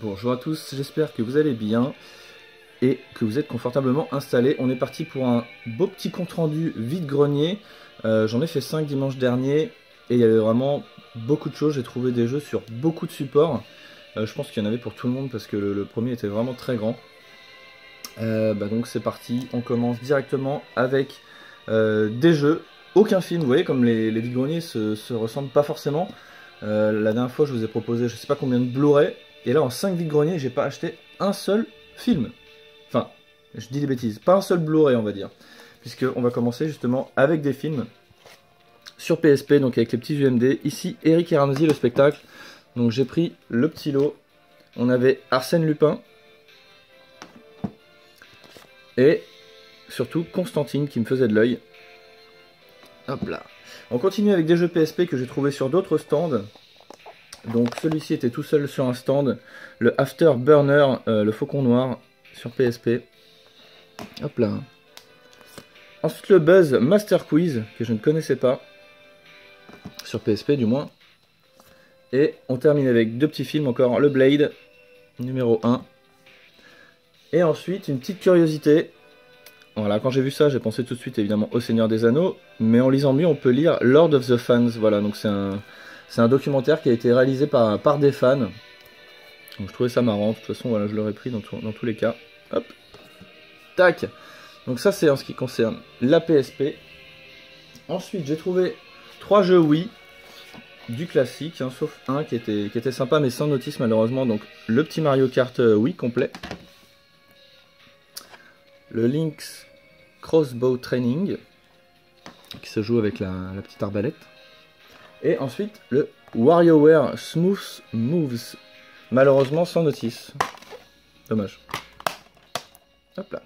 Bonjour à tous, j'espère que vous allez bien et que vous êtes confortablement installés. On est parti pour un beau petit compte rendu vide-grenier. J'en ai fait 5 dimanche dernier et il y avait vraiment beaucoup de choses. J'ai trouvé des jeux sur beaucoup de supports. Je pense qu'il y en avait pour tout le monde parce que le premier était vraiment très grand. Donc c'est parti, on commence directement avec des jeux. Aucun film, vous voyez comme les vide-greniers se ressemblent pas forcément. La dernière fois je vous ai proposé je sais pas combien de Blu-ray. Et là, en 5 vide-greniers, j'ai pas acheté un seul film. Enfin, je dis des bêtises. Pas un seul Blu-ray, on va dire. Puisqu'on va commencer justement avec des films sur PSP, donc avec les petits UMD. Ici, Eric et Ramsey, le spectacle. Donc j'ai pris le petit lot. On avait Arsène Lupin. Et surtout Constantine qui me faisait de l'œil. Hop là. On continue avec des jeux PSP que j'ai trouvé sur d'autres stands. Donc celui-ci était tout seul sur un stand, le Afterburner, le Faucon Noir sur PSP. Hop là. Ensuite le Buzz Master Quiz, que je ne connaissais pas, sur PSP du moins. Et on termine avec deux petits films encore, le Blade, numéro 1. Et ensuite une petite curiosité. Voilà, quand j'ai vu ça, j'ai pensé tout de suite évidemment au Seigneur des Anneaux, mais en lisant mieux, on peut lire Lord of the Fans. Voilà, donc c'est un documentaire qui a été réalisé par des fans. Donc je trouvais ça marrant. De toute façon, voilà, je l'aurais pris dans tous les cas. Hop. Tac. Donc ça, c'est en ce qui concerne la PSP. Ensuite, j'ai trouvé 3 jeux Wii. Du classique, hein, sauf un qui était sympa, mais sans notice malheureusement. Donc le petit Mario Kart Wii complet. Le Link's Crossbow Training, qui se joue avec la petite arbalète. Et ensuite, le WarioWare Smooth Moves. Malheureusement, sans notice. Dommage. Hop là.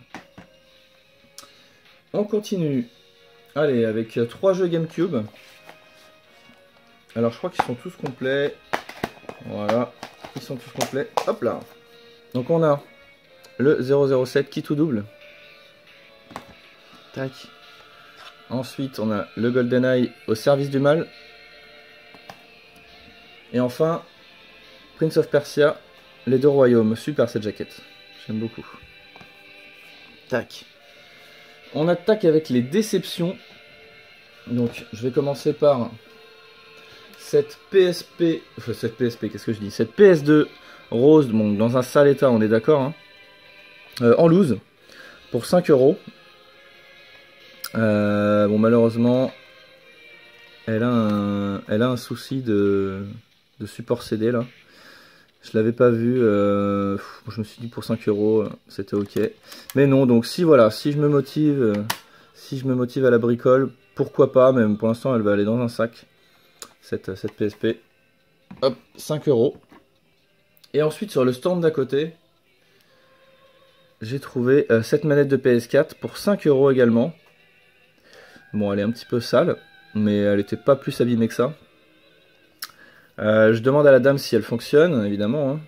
On continue. Allez, avec 3 jeux GameCube. Alors, je crois qu'ils sont tous complets. Voilà. Ils sont tous complets. Hop là. Donc, on a le 007 qui tout double. Tac. Ensuite, on a le GoldenEye au service du mal. Et enfin, Prince of Persia, les 2 royaumes. Super cette jaquette. J'aime beaucoup. Tac. On attaque avec les déceptions. Donc, je vais commencer par cette PSP. Enfin, cette PSP, qu'est-ce que je dis? Cette PS2 rose, bon, dans un sale état, on est d'accord. Hein, en loose, pour 5 €. Bon, malheureusement, elle a un souci de support CD là. Je l'avais pas vu, je me suis dit pour 5 € c'était ok. Mais non, donc si voilà, si je me motive à la bricole, pourquoi pas, même pour l'instant elle va aller dans un sac, cette PSP. Hop, 5 €. Et ensuite sur le stand d'à côté, j'ai trouvé cette manette de PS4 pour 5 € également. Bon, elle est un petit peu sale, mais elle n'était pas plus abîmée que ça. Je demande à la dame si elle fonctionne, évidemment. Hein.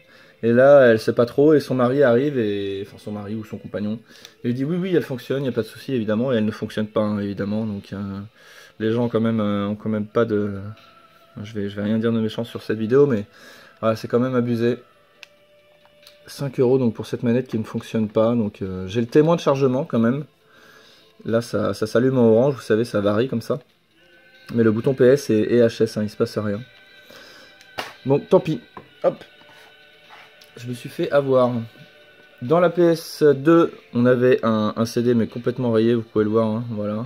Et là, elle sait pas trop, et son mari arrive, enfin son mari ou son compagnon, et lui dit oui, elle fonctionne, il n'y a pas de souci, évidemment, et elle ne fonctionne pas, hein, évidemment. Donc les gens ont quand même pas de... Je vais rien dire de méchant sur cette vidéo, mais voilà, c'est quand même abusé. 5 € donc pour cette manette qui ne fonctionne pas. Donc j'ai le témoin de chargement quand même. Là, ça s'allume en orange, vous savez, ça varie comme ça. Mais le bouton PS et HS, hein, il se passe rien. Bon, tant pis. Hop. Je me suis fait avoir. Dans la PS2, on avait un CD, mais complètement rayé, vous pouvez le voir. Hein, voilà.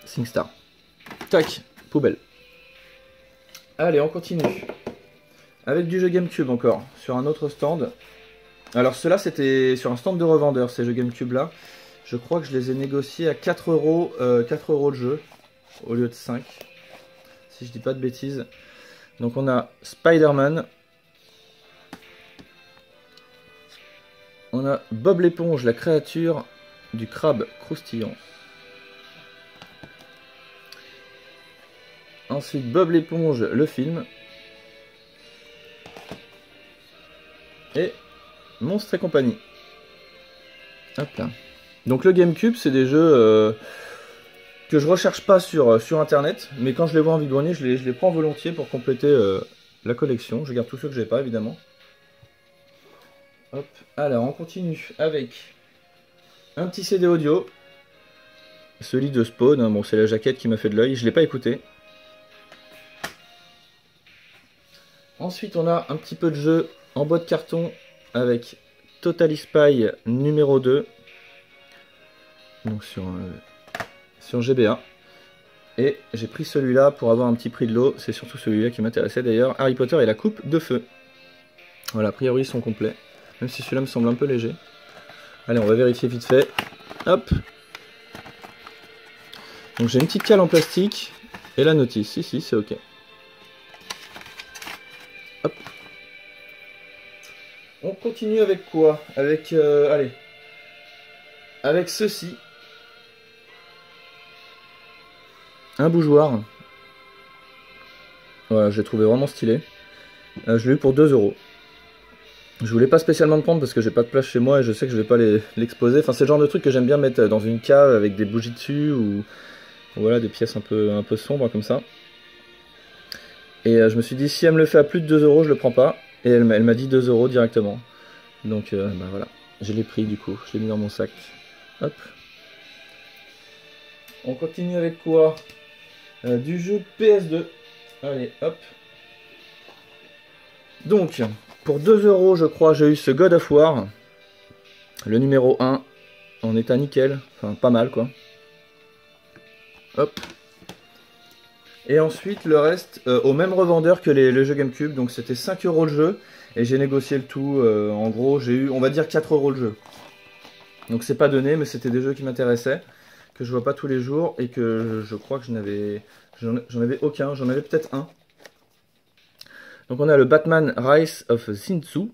SingStar. Tac, poubelle. Allez, on continue. Avec du jeu GameCube encore, sur un autre stand. Alors ceux-là c'était sur un stand de revendeur, ces jeux GameCube là. Je crois que je les ai négociés à 4 €, 4 € le jeu, au lieu de 5. Si je dis pas de bêtises. Donc on a Spider-Man. On a Bob l'éponge, la créature du crabe croustillant. Ensuite Bob l'éponge, le film. Et Monstres et compagnie. Hop là. Donc le GameCube, c'est des jeux que je recherche pas sur internet, mais quand je les vois en vide-grenier, je les prends volontiers pour compléter la collection. Je garde tous ceux que j'ai pas, évidemment. Hop. Alors, on continue avec un petit CD audio. Celui de Spawn. Hein. Bon, c'est la jaquette qui m'a fait de l'œil. Je l'ai pas écouté. Ensuite, on a un petit peu de jeu en boîte carton avec Totally Spy numéro 2. Donc sur GBA. Et j'ai pris celui-là pour avoir un petit prix de l'eau. C'est surtout celui-là qui m'intéressait d'ailleurs. Harry Potter et la coupe de feu. Voilà, a priori ils sont complets. Même si celui-là me semble un peu léger. Allez, on va vérifier vite fait. Hop. Donc j'ai une petite cale en plastique. Et la notice. Si, c'est ok. Hop. On continue avec quoi? Avec, allez. Avec ceci. Un bougeoir. Voilà, je l'ai trouvé vraiment stylé. Je l'ai eu pour 2 €. Je voulais pas spécialement le prendre parce que j'ai pas de place chez moi et je sais que je vais pas l'exposer. Enfin, c'est le genre de truc que j'aime bien mettre dans une cave avec des bougies dessus ou voilà, des pièces un peu sombres comme ça. Et je me suis dit, si elle me le fait à plus de 2 €, je le prends pas. Et elle m'a dit 2 € directement. Donc, bah voilà, je l'ai pris du coup. Je l'ai mis dans mon sac. Hop. On continue avec quoi? Du jeu PS2. Allez, hop. Donc, pour 2 € je crois, j'ai eu ce God of War. Le numéro 1. En état nickel. Enfin, pas mal quoi. Hop. Et ensuite, le reste, au même revendeur que le jeu GameCube. Donc, c'était 5 € le jeu. Et j'ai négocié le tout. En gros, j'ai eu, on va dire, 4 € le jeu. Donc, c'est pas donné, mais c'était des jeux qui m'intéressaient. Que je vois pas tous les jours. Et que je crois que j'en avais aucun. J'en avais peut-être un. Donc on a le Batman Rise of Shinsu.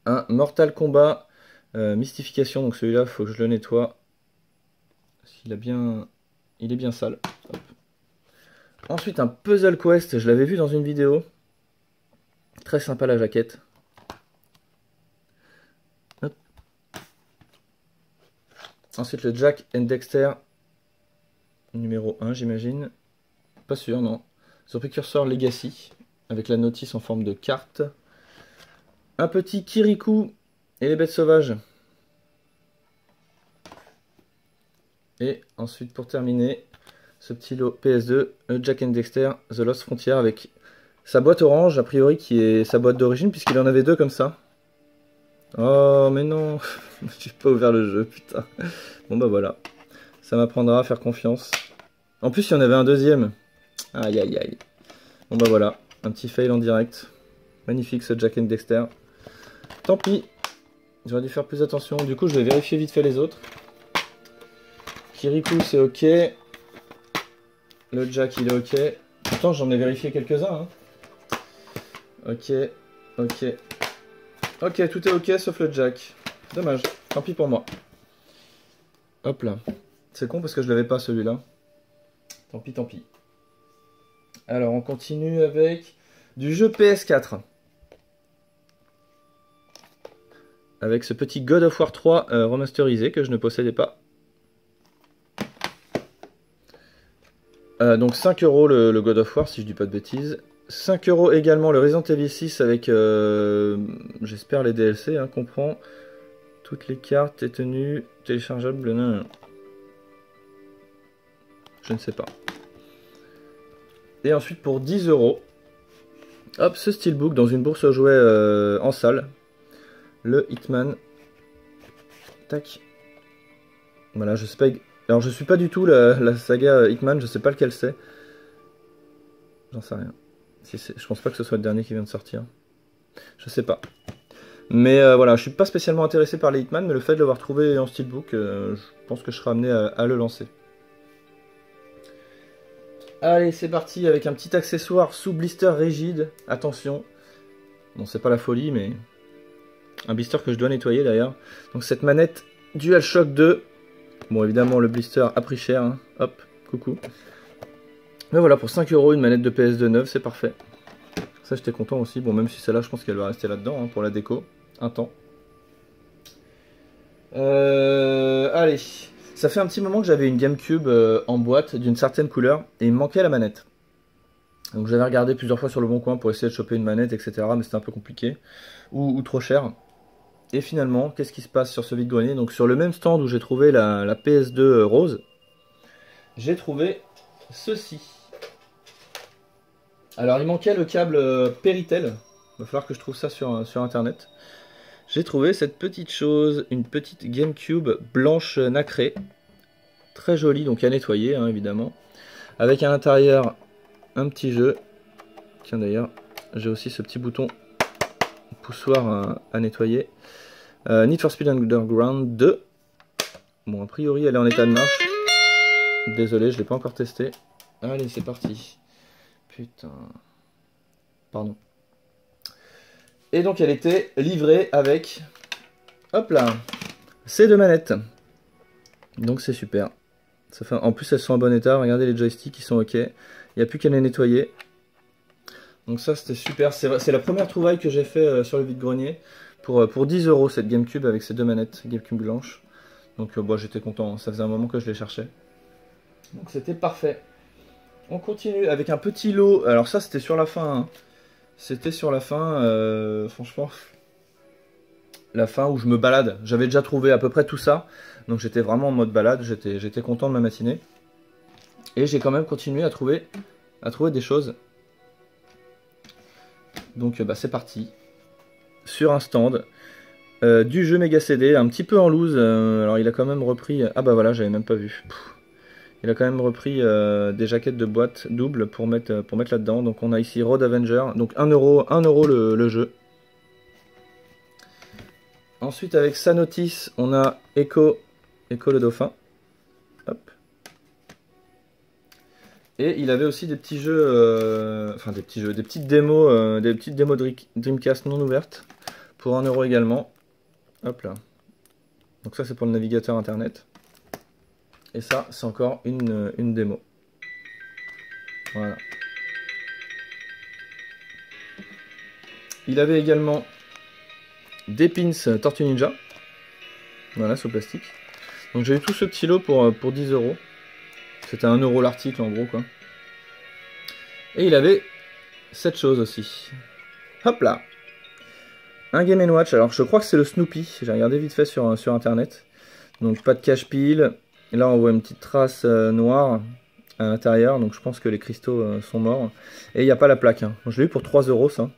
Un Mortal Kombat Mystification. Donc celui-là, il faut que je le nettoie. Il est bien sale. Hop. Ensuite un Puzzle Quest. Je l'avais vu dans une vidéo. Très sympa la jaquette. Hop. Ensuite le Jack and Dexter. Numéro 1 j'imagine. Pas sûr, non. The Precursor Legacy, avec la notice en forme de carte. Un petit Kirikou et les bêtes sauvages. Et ensuite, pour terminer, ce petit lot PS2, Jack and Dexter, The Lost Frontier, avec sa boîte orange, a priori, qui est sa boîte d'origine, puisqu'il en avait deux comme ça. Oh, mais non, j'ai pas ouvert le jeu, putain. Bon, bah voilà. Ça m'apprendra à faire confiance. En plus, il y en avait un deuxième. Aïe aïe aïe. Bon bah voilà, un petit fail en direct. Magnifique ce Jack and Dexter. Tant pis, j'aurais dû faire plus attention. Du coup je vais vérifier vite fait les autres. Kirikou c'est ok. Le Jack il est ok. Pourtant j'en ai vérifié quelques-uns. Hein. Ok, ok. Ok, tout est ok sauf le Jack. Dommage, tant pis pour moi. Hop là. C'est con parce que je l'avais pas celui-là. Tant pis, tant pis. Alors on continue avec du jeu PS4. Avec ce petit God of War 3 remasterisé que je ne possédais pas. Donc 5 € le God of War si je dis pas de bêtises. 5 € également le Resident Evil 6 avec j'espère les DLC, hein, comprend toutes les cartes et tenues téléchargeables. Non. Je ne sais pas. Et ensuite pour 10 €, hop, ce steelbook dans une bourse aux jouets en salle. Le Hitman. Tac. Voilà, je sais pas. Alors je suis pas du tout la saga Hitman, je sais pas lequel c'est. J'en sais rien. Je pense pas que ce soit le dernier qui vient de sortir. Je sais pas. Mais voilà, je suis pas spécialement intéressé par les Hitman, mais le fait de l'avoir trouvé en steelbook, je pense que je serai amené à le lancer. Allez, c'est parti avec un petit accessoire sous blister rigide. Attention. Bon, c'est pas la folie, mais un blister que je dois nettoyer d'ailleurs. Donc cette manette DualShock 2. Bon, évidemment, le blister a pris cher. Hein. Hop, coucou. Mais voilà, pour 5 € une manette de PS2 neuve, c'est parfait. Ça, j'étais content aussi. Bon, même si celle-là, je pense qu'elle va rester là-dedans hein, pour la déco. Un temps. Allez. Ça fait un petit moment que j'avais une GameCube en boîte d'une certaine couleur et il me manquait la manette. Donc j'avais regardé plusieurs fois sur le bon coin pour essayer de choper une manette, etc. Mais c'était un peu compliqué. Ou trop cher. Et finalement, qu'est-ce qui se passe sur ce vide-grenier? Donc sur le même stand où j'ai trouvé la PS2 rose, j'ai trouvé ceci. Alors il manquait le câble Péritel. Il va falloir que je trouve ça sur internet. J'ai trouvé cette petite chose, une petite GameCube blanche nacrée. Très jolie, donc à nettoyer hein, évidemment. Avec à l'intérieur un petit jeu. Tiens d'ailleurs, j'ai aussi ce petit bouton poussoir à nettoyer. Need for Speed Underground 2. Bon, a priori elle est en état de marche. Désolé, je l'ai pas encore testé. Allez, c'est parti. Putain. Pardon. Et donc elle était livrée avec, hop là, ces deux manettes. Donc c'est super. Ça fait... En plus elles sont en bon état, regardez les joysticks, ils sont ok. Il n'y a plus qu'à les nettoyer. Donc ça c'était super. C'est la première trouvaille que j'ai fait sur le vide-grenier. Pour 10 € cette GameCube avec ces deux manettes, GameCube blanche. Donc bon, j'étais content, ça faisait un moment que je les cherchais. Donc c'était parfait. On continue avec un petit lot. Alors ça c'était sur la fin. Hein. C'était sur la fin, franchement, la fin où je me balade. J'avais déjà trouvé à peu près tout ça. Donc j'étais vraiment en mode balade, j'étais content de ma matinée. Et j'ai quand même continué à trouver des choses. Donc bah, c'est parti. Sur un stand, du jeu Mega CD, un petit peu en loose. Alors il a quand même repris... Ah bah voilà, j'avais même pas vu. Il a quand même repris des jaquettes de boîte double pour mettre là-dedans. Donc on a ici Road Avenger, donc 1 € le jeu. Ensuite avec Sanotis, on a Echo le dauphin. Hop. Et il avait aussi des petits jeux, enfin des petites démos Dreamcast non ouvertes pour 1 € également. Hop là. Donc ça c'est pour le navigateur internet. Et ça, c'est encore une démo. Voilà. Il avait également des pins Tortue Ninja. Voilà, sur plastique. Donc j'ai eu tout ce petit lot pour 10 €. C'était 1 € l'article en gros quoi. Et il avait cette chose aussi. Hop là. Un Game & Watch. Alors je crois que c'est le Snoopy. J'ai regardé vite fait sur internet. Donc pas de cache-pile. Et là on voit une petite trace noire à l'intérieur, donc je pense que les cristaux sont morts. Et il n'y a pas la plaque. Hein. Je l'ai eu pour 3 € ça.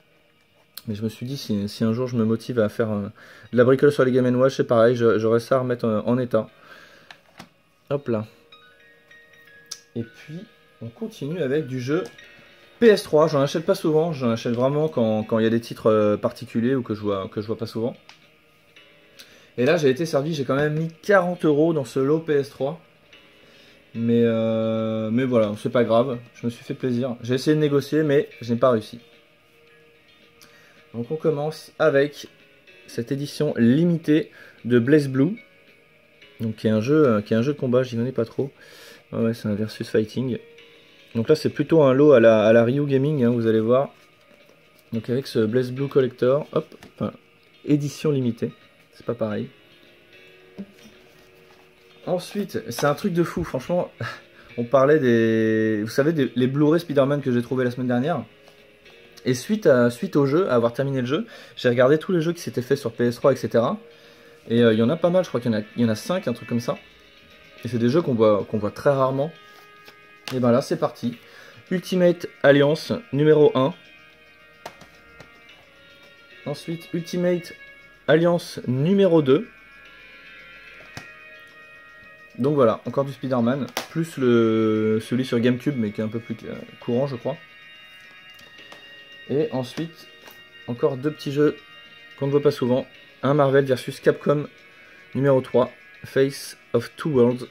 Mais je me suis dit si un jour je me motive à faire de la bricole sur les Game & Watch, c'est pareil, j'aurais ça à remettre en état. Hop là. Et puis on continue avec du jeu PS3. J'en achète pas souvent, j'en achète vraiment quand il y a des titres particuliers ou que je vois pas souvent. Et là j'ai été servi, j'ai quand même mis 40 € dans ce lot PS3. Mais voilà, c'est pas grave, je me suis fait plaisir. J'ai essayé de négocier mais je n'ai pas réussi. Donc on commence avec cette édition limitée de BlazBlue. Donc qui est un jeu de combat, j'y connais pas trop. Ouais, c'est un versus fighting. Donc là c'est plutôt un lot à la Ryu Gaming, hein, vous allez voir. Donc avec ce BlazBlue Collector, hop, enfin, édition limitée. C'est pas pareil. Ensuite, c'est un truc de fou, franchement. On parlait vous savez, les Blu-ray Spider-Man que j'ai trouvé la semaine dernière. Et suite au jeu, à avoir terminé le jeu, j'ai regardé tous les jeux qui s'étaient faits sur PS3, etc. Et il y en a pas mal, je crois qu'il y en a 5, un truc comme ça. Et c'est des jeux qu'on voit très rarement. Et ben là, c'est parti. Ultimate Alliance numéro 1. Ensuite, Ultimate Alliance numéro 2. Donc voilà, encore du Spider-Man, plus celui sur GameCube, mais qui est un peu plus courant, je crois. Et ensuite, encore deux petits jeux qu'on ne voit pas souvent. Un Marvel versus Capcom numéro 3, Face of Two Worlds.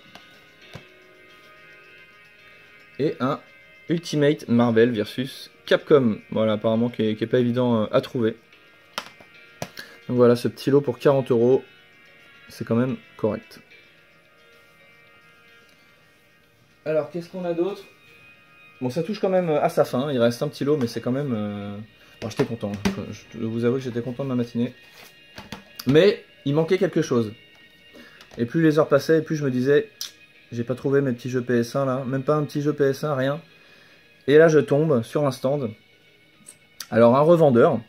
Et un Ultimate Marvel versus Capcom. Voilà, apparemment qui est pas évident à trouver. Donc voilà, ce petit lot pour 40 €, c'est quand même correct. Alors, qu'est-ce qu'on a d'autre? Bon, ça touche quand même à sa fin. Il reste un petit lot, mais c'est quand même... Bon, j'étais content. Je vous avoue que j'étais content de ma matinée. Mais il manquait quelque chose. Et plus les heures passaient, et plus je me disais... J'ai pas trouvé mes petits jeux PS1 là. Même pas un petit jeu PS1, rien. Et là je tombe sur un stand. Alors un revendeur.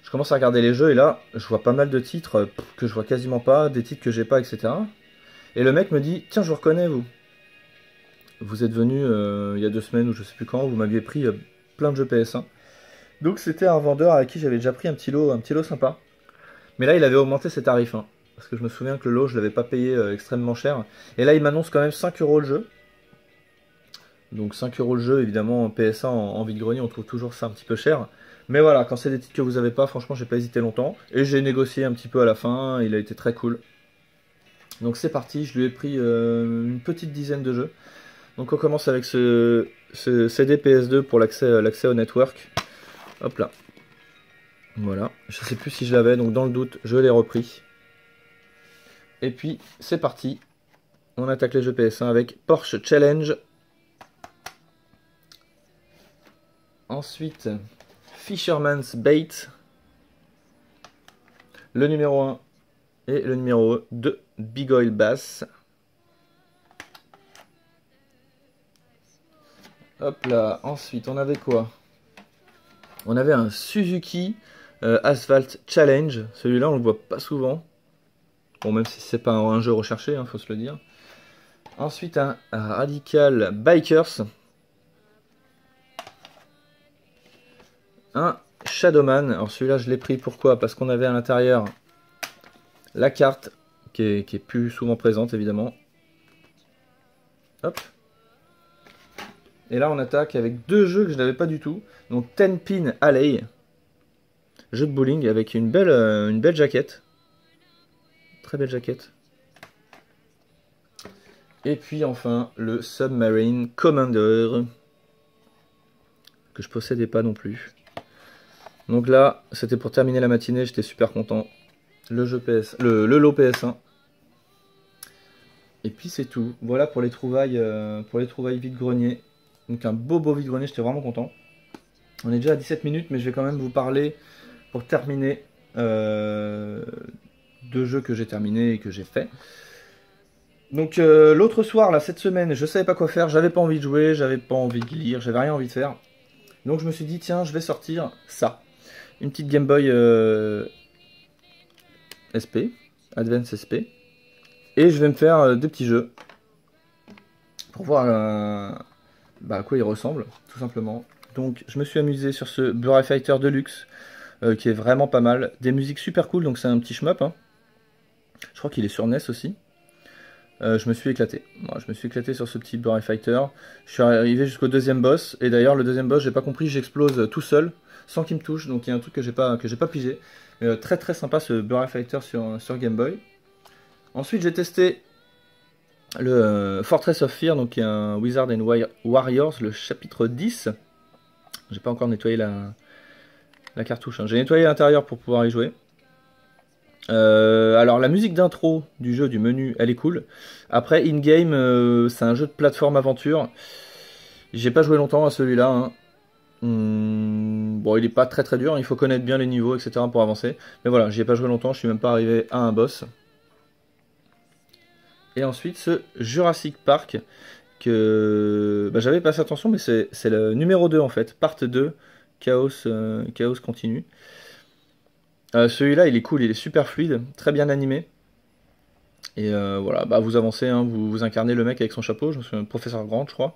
Je commence à regarder les jeux et là je vois pas mal de titres que je vois quasiment pas, des titres que j'ai pas, etc. Et le mec me dit, tiens je vous reconnais vous. Vous êtes venu il y a 2 semaines ou je sais plus quand, vous m'aviez pris plein de jeux PS1. Donc c'était un vendeur avec qui j'avais déjà pris un petit lot sympa. Mais là il avait augmenté ses tarifs. Hein, parce que je me souviens que le lot je l'avais pas payé extrêmement cher. Et là il m'annonce quand même 5 € le jeu. Donc 5 € le jeu, évidemment, en PS1 en vide-grenier, on trouve toujours ça un petit peu cher. Mais voilà, quand c'est des titres que vous avez pas, franchement, j'ai pas hésité longtemps. Et j'ai négocié un petit peu à la fin, il a été très cool. Donc c'est parti, je lui ai pris une petite dizaine de jeux. Donc on commence avec ce CD PS2 pour l'accès au network. Hop là. Voilà, je sais plus si je l'avais, donc dans le doute, je l'ai repris. Et puis, c'est parti. On attaque les jeux PS1 avec Porsche Challenge. Ensuite, Fisherman's Bait, le numéro 1 et le numéro 2, Big Oil Bass. Hop là, ensuite on avait quoi? On avait un Suzuki Asphalt Challenge, celui-là on le voit pas souvent. Bon, même si c'est pas un jeu recherché, hein, faut se le dire. Ensuite un Radical Bikers. Un Shadowman, alors celui-là je l'ai pris, pourquoi? Parce qu'on avait à l'intérieur la carte, qui est plus souvent présente évidemment. Hop. Et là on attaque avec 2 jeux que je n'avais pas du tout. Donc 10 Pin Alley, jeu de bowling avec une belle jaquette. Très belle jaquette. Et puis enfin le Submarine Commander, que je possédais pas non plus. Donc là, c'était pour terminer la matinée, j'étais super content. Le jeu le lot PS1. Et puis c'est tout. Voilà pour les trouvailles vide-grenier. Donc un beau vide-grenier, j'étais vraiment content. On est déjà à 17 minutes, mais je vais quand même vous parler, pour terminer, 2 jeux que j'ai terminés et que j'ai fait. Donc l'autre soir, là, cette semaine, je savais pas quoi faire, j'avais pas envie de jouer, j'avais pas envie de lire, j'avais rien envie de faire. Donc je me suis dit, tiens, je vais sortir ça. Une petite Game Boy SP, Advance SP. Et je vais me faire des petits jeux. Pour voir à quoi ils ressemblent, tout simplement. Donc je me suis amusé sur ce Bureau Fighter Deluxe, qui est vraiment pas mal. Des musiques super cool, donc c'est un petit shmup. Hein. Je crois qu'il est sur NES aussi. Je me suis éclaté. Moi, je me suis éclaté sur ce petit Bureau Fighter. Je suis arrivé jusqu'au 2e boss. Et d'ailleurs, le 2e boss, j'ai pas compris, j'explose tout seul, sans qu'il me touche. Donc il y a un truc que j'ai pas pigé. Très très sympa ce Bureau Fighter sur Game Boy. Ensuite, j'ai testé le Fortress of Fear, donc qui est un Wizard and Warriors, le chapitre 10. J'ai pas encore nettoyé la cartouche. Hein. J'ai nettoyé l'intérieur pour pouvoir y jouer. Alors la musique d'intro du jeu, du menu, elle est cool. Après, in-game, c'est un jeu de plateforme aventure. J'ai pas joué longtemps à celui-là. Hein. Bon, il est pas très très dur, il faut connaître bien les niveaux, etc. pour avancer. Mais voilà, j'y ai pas joué longtemps, je suis même pas arrivé à un boss. Et ensuite, ce Jurassic Park, que j'avais passé attention, mais c'est le numéro 2 en fait, part 2, Chaos continue. Celui-là, il est cool, il est super fluide, très bien animé. Et voilà, vous avancez, hein, vous incarnez le mec avec son chapeau, je me souviens, professeur Grant, je crois.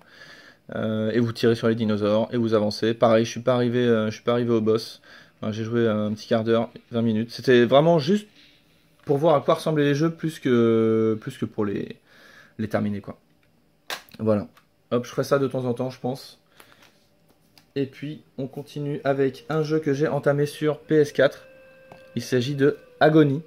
Et vous tirez sur les dinosaures, et vous avancez. Pareil, je suis pas arrivé au boss. Enfin, j'ai joué un petit quart d'heure, 20 minutes. C'était vraiment juste pour voir à quoi ressemblaient les jeux, plus que pour les terminer, quoi. Voilà. Hop, je ferai ça de temps en temps, je pense. Et puis, on continue avec un jeu que j'ai entamé sur PS4. Il s'agit de Agony.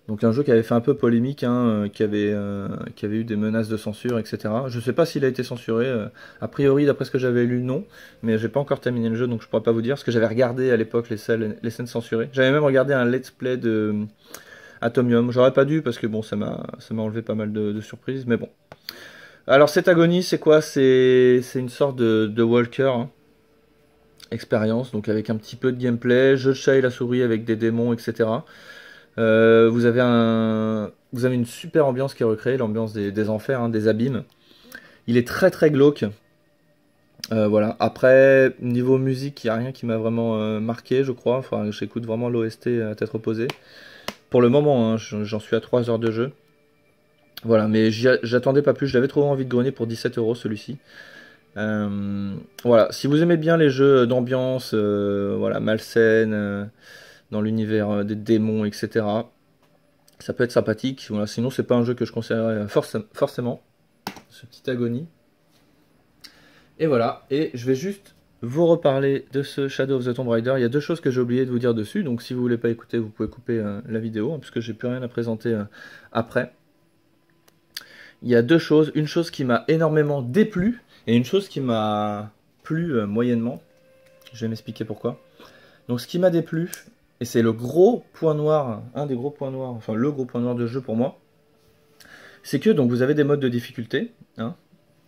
Donc un jeu qui avait fait un peu polémique, hein, qui avait eu des menaces de censure, etc. Je ne sais pas s'il a été censuré. A priori, d'après ce que j'avais lu, non. Mais j'ai pas encore terminé le jeu, donc je pourrais pas vous dire. Parce que j'avais regardé à l'époque les scènes censurées. J'avais même regardé un let's play de Atomium. J'aurais pas dû parce que bon, ça m'a enlevé pas mal de surprises. Mais bon. Alors cette Agonie, c'est quoi? C'est une sorte de Walker. Hein. Expérience, donc avec un petit peu de gameplay, jeu de chat et la souris avec des démons, etc. Vous avez une super ambiance qui est recréée, l'ambiance des enfers, hein, des abîmes. Il est très très glauque. Voilà. Après, niveau musique, il n'y a rien qui m'a vraiment marqué, je crois. Enfin, j'écoute vraiment l'OST à tête reposée. Pour le moment, hein, j'en suis à 3 heures de jeu. Voilà, mais j'attendais pas plus. Je l'avais trouvé en vide-grenier pour 17 € celui-ci. Voilà, si vous aimez bien les jeux d'ambiance, voilà, malsaine, dans l'univers des démons, etc., ça peut être sympathique. Voilà, sinon, c'est pas un jeu que je conseillerais forcément. Ce petit agonie. Et voilà, et je vais juste vous reparler de ce Shadow of the Tomb Raider. Il y a deux choses que j'ai oublié de vous dire dessus, donc si vous voulez pas écouter, vous pouvez couper la vidéo, hein, puisque j'ai plus rien à présenter après. Il y a deux choses, une chose qui m'a énormément déplu, et une chose qui m'a plu moyennement. Je vais m'expliquer pourquoi. Donc ce qui m'a déplu, et c'est le gros point noir, un des gros points noirs, enfin le gros point noir de jeu pour moi, c'est que donc vous avez des modes de difficulté, hein,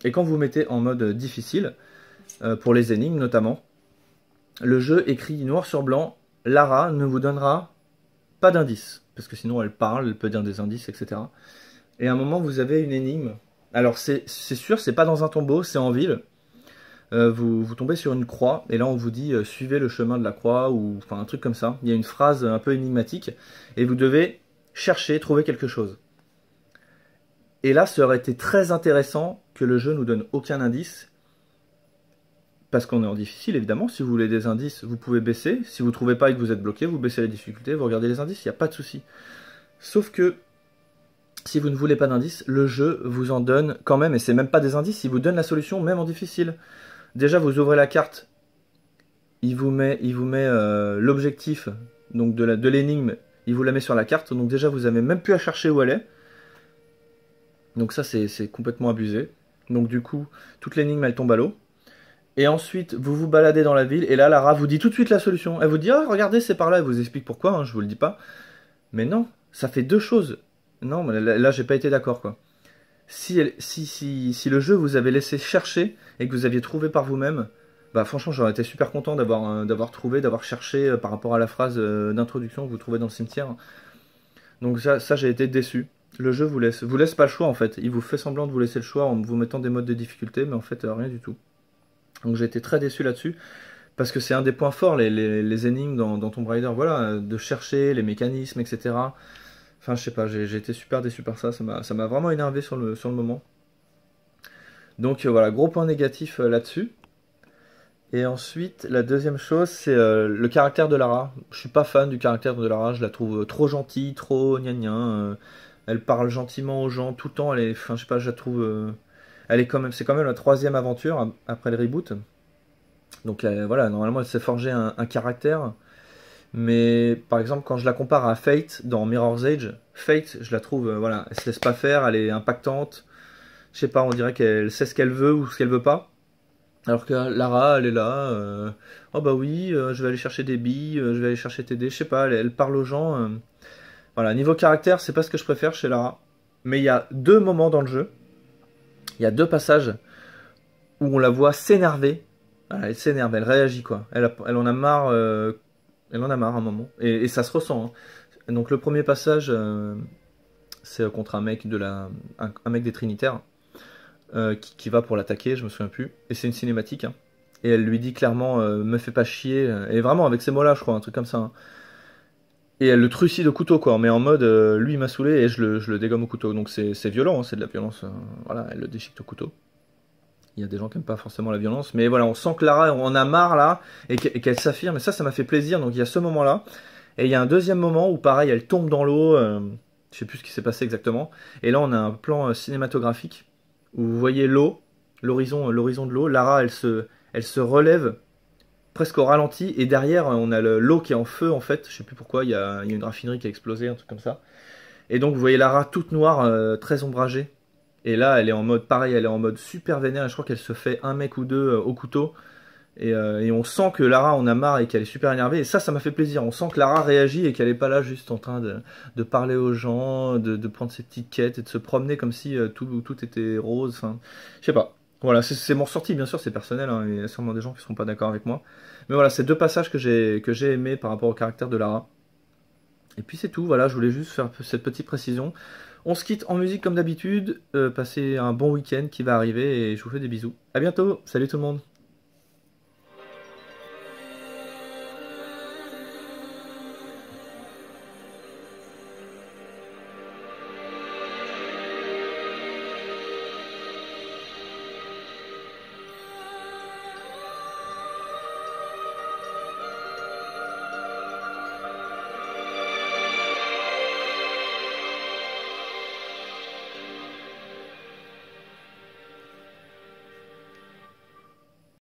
et quand vous mettez en mode difficile, pour les énigmes notamment, le jeu écrit noir sur blanc, Lara ne vous donnera pas d'indices, parce que sinon elle parle, elle peut dire des indices, etc. Et à un moment vous avez une énigme, alors c'est sûr, c'est pas dans un tombeau, c'est en ville, vous tombez sur une croix, et là on vous dit suivez le chemin de la croix, ou enfin un truc comme ça, il y a une phrase un peu énigmatique, et vous devez chercher, trouver quelque chose. Et là, ça aurait été très intéressant que le jeu nous donne aucun indice, parce qu'on est en difficile, évidemment. Si vous voulez des indices, vous pouvez baisser. Si vous ne trouvez pas et que vous êtes bloqué, vous baissez la difficulté, vous regardez les indices, il n'y a pas de souci. Sauf que, si vous ne voulez pas d'indices, le jeu vous en donne quand même, et c'est même pas des indices, il vous donne la solution, même en difficile. Déjà, vous ouvrez la carte, il vous met l'objectif donc de l'énigme, il vous la met sur la carte, donc déjà, vous n'avez même plus à chercher où elle est. Donc ça, c'est complètement abusé. Donc du coup, toute l'énigme, elle tombe à l'eau. Et ensuite, vous vous baladez dans la ville, et là, Lara vous dit tout de suite la solution. Elle vous dit, ah, regardez, c'est par là, elle vous explique pourquoi, hein, je vous le dis pas. Mais non, ça fait deux choses. Non, mais là, j'ai pas été d'accord, quoi. Si le jeu vous avait laissé chercher, et que vous aviez trouvé par vous-même, bah franchement, j'aurais été super content d'avoir trouvé, d'avoir cherché par rapport à la phrase d'introduction que vous trouvez dans le cimetière. Donc ça j'ai été déçu. Le jeu vous laisse pas le choix en fait. Il vous fait semblant de vous laisser le choix en vous mettant des modes de difficulté, mais en fait rien du tout. Donc j'ai été très déçu là-dessus, parce que c'est un des points forts, les énigmes dans Tomb Raider, voilà, de chercher les mécanismes, etc. Enfin je sais pas, j'ai été super déçu par ça, ça m'a vraiment énervé sur le moment. Donc voilà, gros point négatif là-dessus. Et ensuite, la deuxième chose, c'est le caractère de Lara. Je suis pas fan du caractère de Lara, je la trouve trop gentille, trop gna gna. Elle parle gentiment aux gens tout le temps. Enfin, je sais pas, je la trouve. Elle est quand même, c'est quand même la troisième aventure après le reboot. Donc voilà, normalement, elle s'est forgé un caractère. Mais par exemple, quand je la compare à Fate dans Mirror's Edge, Fate, je la trouve, voilà, elle se laisse pas faire, elle est impactante. Je sais pas, on dirait qu'elle sait ce qu'elle veut ou ce qu'elle veut pas. Alors que Lara, elle est là, oh bah oui, je vais aller chercher des billes, je vais aller chercher t'aider, je sais pas, elle parle aux gens. Voilà, niveau caractère, c'est pas ce que je préfère chez Lara. Mais il y a deux moments dans le jeu, il y a deux passages où on la voit s'énerver. Voilà, elle s'énerve, elle réagit quoi. Elle en a marre, un moment. Et ça se ressent, hein. Donc le premier passage, c'est contre un mec un mec des Trinitaires. Qui va pour l'attaquer, je me souviens plus. Et c'est une cinématique, hein. Et elle lui dit clairement me fais pas chier. Et vraiment avec ces mots-là, je crois, un truc comme ça, hein. Et elle le trucide au couteau, quoi. Mais en mode lui il m'a saoulé et je le dégomme au couteau. Donc c'est violent, hein, c'est de la violence. Voilà, elle le déchique au couteau. Il y a des gens qui n'aiment pas forcément la violence. Mais voilà, on sent que Lara en a marre là. Et qu'elle s'affirme. Et ça m'a fait plaisir. Donc il y a ce moment-là. Et il y a un deuxième moment où pareil, elle tombe dans l'eau. Je sais plus ce qui s'est passé exactement. Et là on a un plan cinématographique où vous voyez l'eau, l'horizon de l'eau. Lara, elle se relève presque au ralenti, et derrière, on a l'eau qui est en feu, en fait. Je sais plus pourquoi, il y a une raffinerie qui a explosé, un truc comme ça. Et donc, vous voyez Lara toute noire, très ombragée. Et là, elle est en mode, pareil, elle est en mode super vénère. Je crois qu'elle se fait un mec ou deux au couteau. Et on sent que Lara en a marre et qu'elle est super énervée. Et ça m'a fait plaisir. On sent que Lara réagit et qu'elle n'est pas là juste en train de parler aux gens, de prendre ses petites quêtes et de se promener comme si tout était rose. Enfin, je sais pas. Voilà, c'est mon ressenti, bien sûr, c'est personnel, hein. Il y a sûrement des gens qui ne seront pas d'accord avec moi. Mais voilà, c'est deux passages que j'ai aimés par rapport au caractère de Lara. Et puis c'est tout, voilà, je voulais juste faire cette petite précision. On se quitte en musique comme d'habitude. Passez un bon week-end qui va arriver et je vous fais des bisous. A bientôt, salut tout le monde.